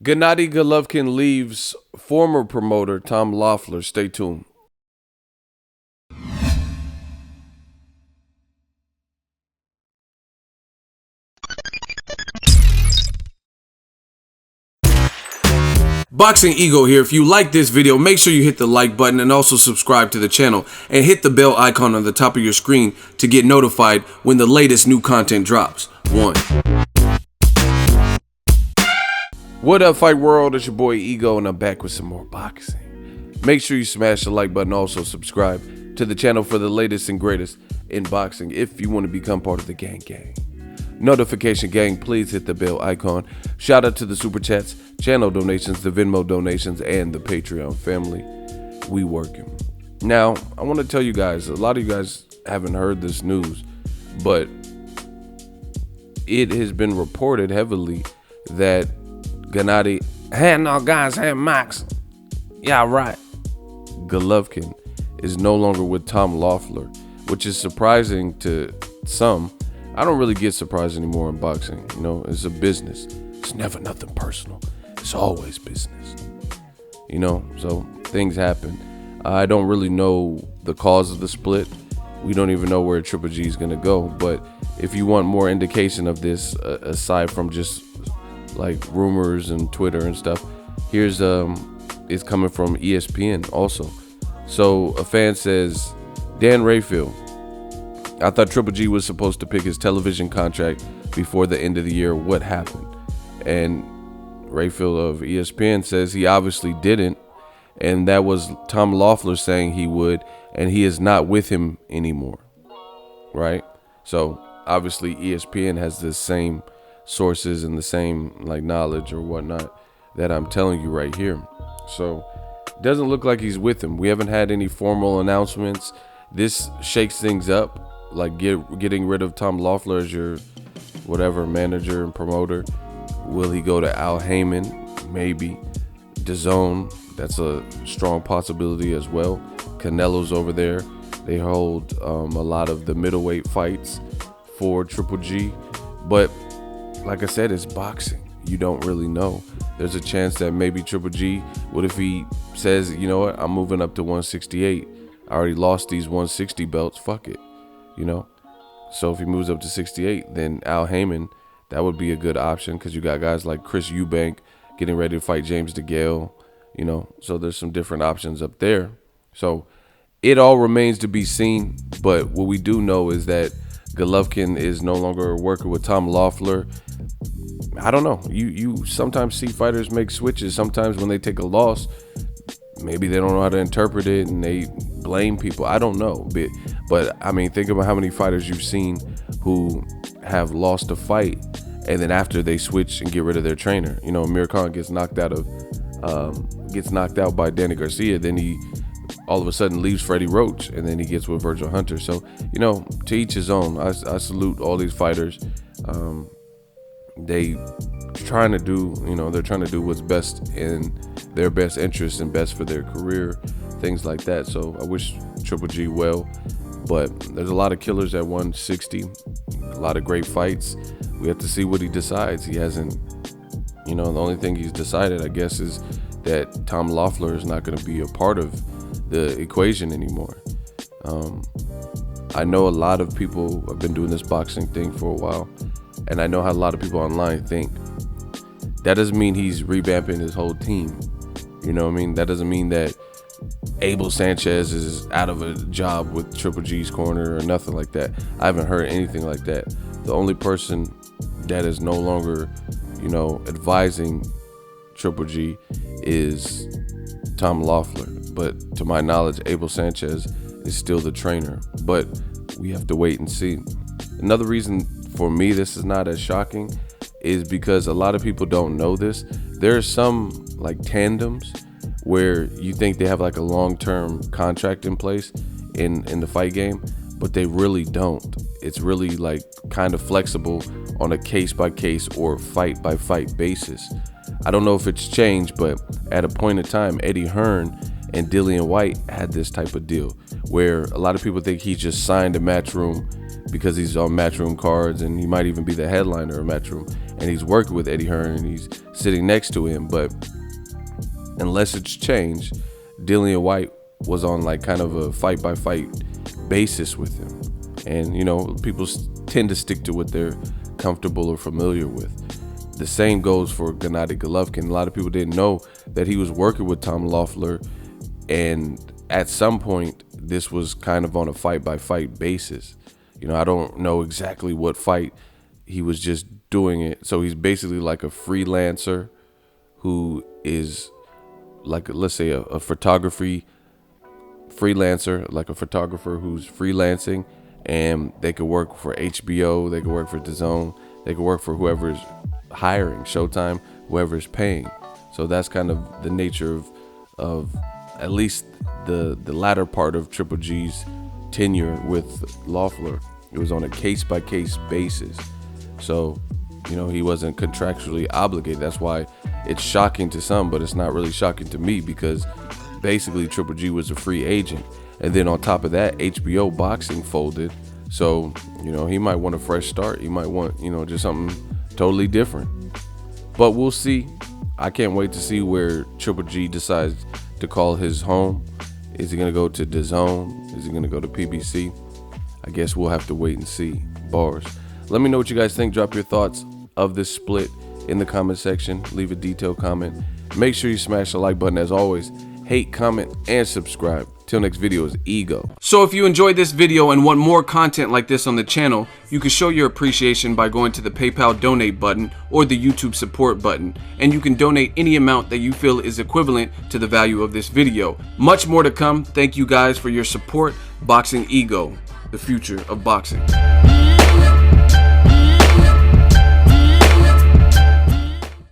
Gennady Golovkin leaves former promoter Tom Loeffler. Stay tuned. Boxingego here. If you like this video, make sure you hit the like button and also subscribe to the channel and hit the bell icon on the top of your screen to get notified when the latest new content drops. What up, Fight World? It's your boy Ego, and I'm back with some more boxing. Make sure you smash the like button, also subscribe to the channel for the latest and greatest in boxing if you want to become part of the gang. Notification gang, please hit the bell icon. Shout out to the super chats, channel donations, the Venmo donations, and the Patreon family. We working. Now, I want to tell you guys, a lot of you guys haven't heard this news, but it has been reported heavily that Gennady, yeah, right, Golovkin is no longer with Tom Loeffler, which is surprising to some. I don't really get surprised anymore in boxing. You know, it's a business. It's never nothing personal. It's always business. You know, so things happen. I don't really know the cause of the split. We don't even know where Triple G is going to go. But if you want more indication of this, aside from just like rumors and Twitter and stuff, here's it's coming from ESPN also. So a fan says, Dan Rayfield, I thought Triple G was supposed to pick his television contract before the end of the year. What happened? And Rayfield of ESPN says he obviously didn't, and that was Tom Loeffler saying he would, and he is not with him anymore, right? So obviously ESPN has the same sources and the same like knowledge or whatnot that I'm telling you right here. So it doesn't look like he's with him. We haven't had any formal announcements. This shakes things up. Like getting rid of Tom Loeffler as your whatever manager and promoter. Will he go to Al Heyman? Maybe. DAZN, that's a strong possibility as well. Canelo's over there. They hold a lot of the middleweight fights for Triple G. But like I said, it's boxing. You don't really know. There's a chance that maybe Triple G, what if he says, you know what, I'm moving up to 168. I already lost these 160 belts. Fuck it. You know, so if he moves up to 68, then Al Heyman, that would be a good option because you got guys like Chris Eubank getting ready to fight James DeGale, you know, so there's some different options up there. So it all remains to be seen. But what we do know is that Golovkin is no longer working with Tom Loeffler. I don't know. You sometimes see fighters make switches. Sometimes when they take a loss, maybe they don't know how to interpret it and they blame people. I don't know. But I mean, think about how many fighters you've seen who have lost a fight and then after they switch and get rid of their trainer. You know, Amir Khan gets knocked out by Danny Garcia. Then he all of a sudden leaves Freddie Roach and then he gets with Virgil Hunter. So, you know, to each his own. I salute all these fighters. They're trying to do what's best in their best interest and best for their career, things like that. So I wish Triple G well, but there's a lot of killers at 160, a lot of great fights. We have to see what he decides. He hasn't, you know, the only thing he's decided, I guess, is that Tom Loeffler is not going to be a part of the equation anymore. I know a lot of people have been doing this boxing thing for a while, and I know how a lot of people online think. That doesn't mean he's revamping his whole team. You know what I mean? That doesn't mean that Abel Sanchez is out of a job with Triple G's corner or nothing like that. I haven't heard anything like that. The only person that is no longer, you know, advising Triple G is Tom Loeffler. But to my knowledge, Abel Sanchez is still the trainer. But we have to wait and see. Another reason for me this is not as shocking is because a lot of people don't know this. There are some like tandems where you think they have like a long-term contract in place in the fight game, but they really don't. It's really like kind of flexible on a case-by-case or fight-by-fight basis. I don't know if it's changed, but at a point in time, Eddie Hearn and Dillian White had this type of deal where a lot of people think he just signed a Matchroom because he's on Matchroom cards and he might even be the headliner of Matchroom. and he's working with Eddie Hearn and he's sitting next to him. But unless it's changed, Dillian White was on like kind of a fight by fight basis with him. And, you know, people tend to stick to what they're comfortable or familiar with. The same goes for Gennady Golovkin. A lot of people didn't know that he was working with Tom Loeffler, and at some point this was kind of on a fight by fight basis. You know, I don't know exactly what fight. He was just doing it. So he's basically like a freelancer who is like, let's say a photography freelancer, like a photographer who's freelancing, and they could work for HBO, they could work for DAZN, they could work for whoever's hiring, Showtime, whoever's paying. So that's kind of the nature of at least the latter part of Triple G's tenure with Loeffler. It was on a case-by-case basis. So, you know, he wasn't contractually obligated. That's why it's shocking to some, but it's not really shocking to me, because basically Triple G was a free agent. And then on top of that, HBO boxing folded. So, you know, he might want a fresh start. He might want, you know, just something totally different. But we'll see. I can't wait to see where Triple G decides to call his home. Is he going to go to DAZN? Is he going to go to PBC? I guess we'll have to wait and see. Bars. Let me know what you guys think. Drop your thoughts of this split in the comment section. Leave a detailed comment. Make sure you smash the like button as always. Hate, comment, and subscribe. Till next video is Ego. So if you enjoyed this video and want more content like this on the channel, you can show your appreciation by going to the PayPal donate button or the YouTube support button, and you can donate any amount that you feel is equivalent to the value of this video. Much more to come. Thank you guys for your support. Boxingego, the future of boxing.